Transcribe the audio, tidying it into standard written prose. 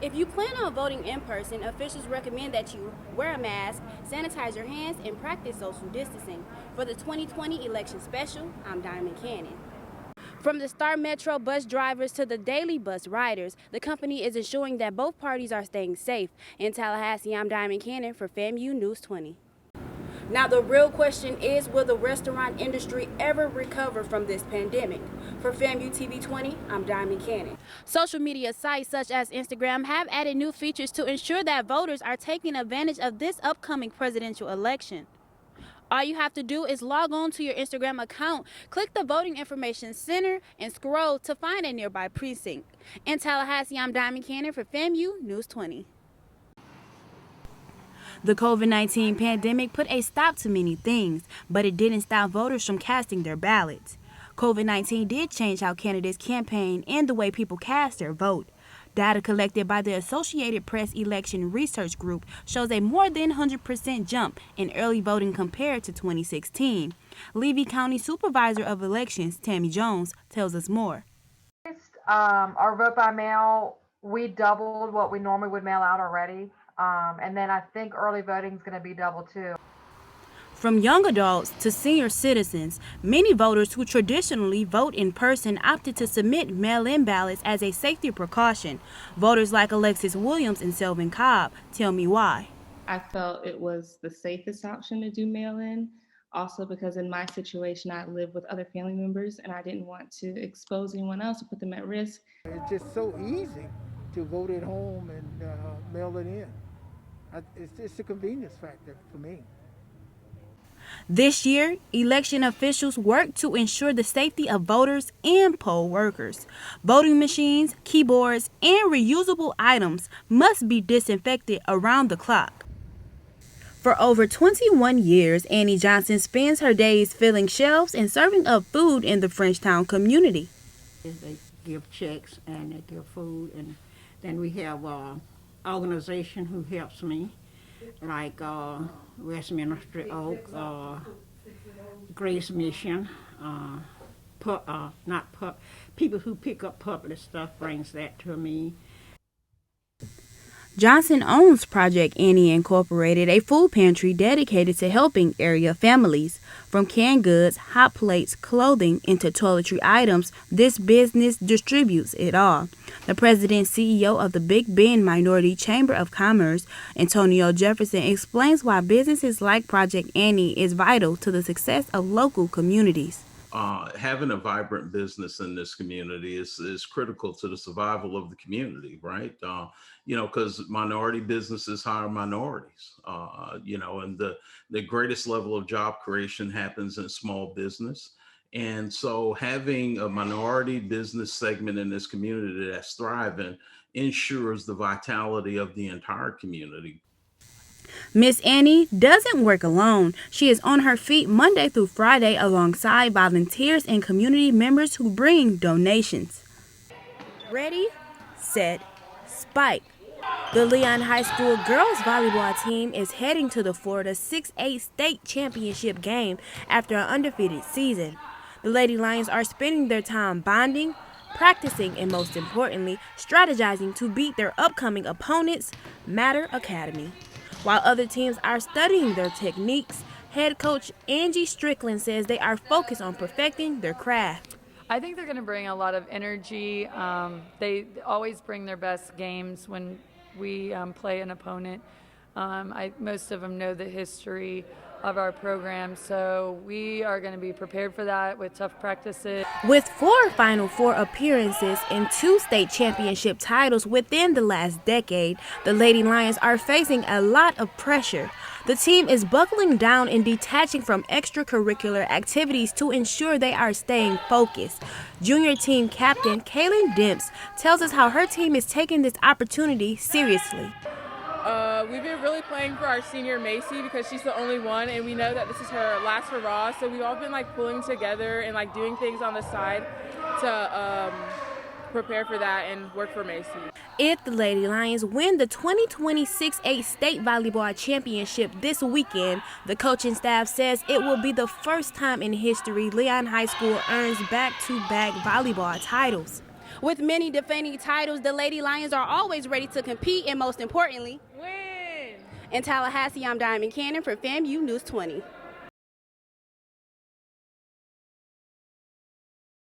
If you plan on voting in person, officials recommend that you wear a mask, sanitize your hands, and practice social distancing. For the 2020 election special, I'm Dy'Min Cannon. From the Star Metro bus drivers to the daily bus riders, the company is ensuring that both parties are staying safe. In Tallahassee, I'm Dy'Min Cannon for FAMU News 20. Now the real question is, will the restaurant industry ever recover from this pandemic? For FAMU TV 20, I'm Dy'Min Cannon. Social media sites such as Instagram have added new features to ensure that voters are taking advantage of this upcoming presidential election. All you have to do is log on to your Instagram account, click the voting information center, and scroll to find a nearby precinct. In Tallahassee, I'm Dy'Min Cannon for FAMU News 20. The COVID-19 pandemic put a stop to many things, but it didn't stop voters from casting their ballots. COVID-19 did change how candidates campaign and the way people cast their vote. Data collected by the Associated Press Election Research Group shows a more than 100% jump in early voting compared to 2016. Levy County Supervisor of Elections, Tammy Jones, tells us more. Our vote by mail, we doubled what we normally would mail out already. And then I think early voting is going to be double too. From young adults to senior citizens, many voters who traditionally vote in person opted to submit mail-in ballots as a safety precaution. Voters like Alexis Williams and Selvin Cobb tell me why. I felt it was the safest option to do mail-in, also because in my situation, I live with other family members and I didn't want to expose anyone else or put them at risk. It's just so easy to vote at home and mail it in. It's a convenience factor for me. This year, election officials worked to ensure the safety of voters and poll workers. Voting machines, keyboards, and reusable items must be disinfected around the clock. For over 21 years, Annie Johnson spends her days filling shelves and serving up food in the Frenchtown community. They give checks and they give food, and then we have an organization who helps me, like Westminster Oak, Grace Mission, people who pick up public stuff brings that to me. Johnson owns Project Annie Incorporated, a food pantry dedicated to helping area families. From canned goods, hot plates, clothing, into toiletry items, this business distributes it all. The president and CEO of the Big Bend Minority Chamber of Commerce, Antonio Jefferson, explains why businesses like Project Annie is vital to the success of local communities. Having a vibrant business in this community is critical to the survival of the community, right? Because minority businesses hire minorities, and the greatest level of job creation happens in small business. And so having a minority business segment in this community that's thriving ensures the vitality of the entire community. Miss Annie doesn't work alone. She is on her feet Monday through Friday alongside volunteers and community members who bring donations. Ready, set, spike. The Leon High School girls volleyball team is heading to the Florida 6A state championship game after an undefeated season. The Lady Lions are spending their time bonding, practicing, and most importantly, strategizing to beat their upcoming opponents, Matter Academy. While other teams are studying their techniques, head coach Angie Strickland says they are focused on perfecting their craft. I think they're going to bring a lot of energy. They always bring their best games when we play an opponent. Most of them know the history of our program, so we are going to be prepared for that with tough practices. With 4 Final Four appearances and 2 state championship titles within the last decade, the Lady Lions are facing a lot of pressure. The team is buckling down and detaching from extracurricular activities to ensure they are staying focused. Junior team captain Kaylin Demps tells us how her team is taking this opportunity seriously. We've been really playing for our senior Macy because she's the only one, and we know that this is her last hurrah. So we've all been pulling together and doing things on the side to prepare for that and work for Macy. If the Lady Lions win the 2020 6A state volleyball championship this weekend, the coaching staff says it will be the first time in history Leon High School earns back-to-back volleyball titles. With many defending titles, the Lady Lions are always ready to compete and most importantly, Win! in Tallahassee, I'm Dy'Min Cannon for FAMU News 20.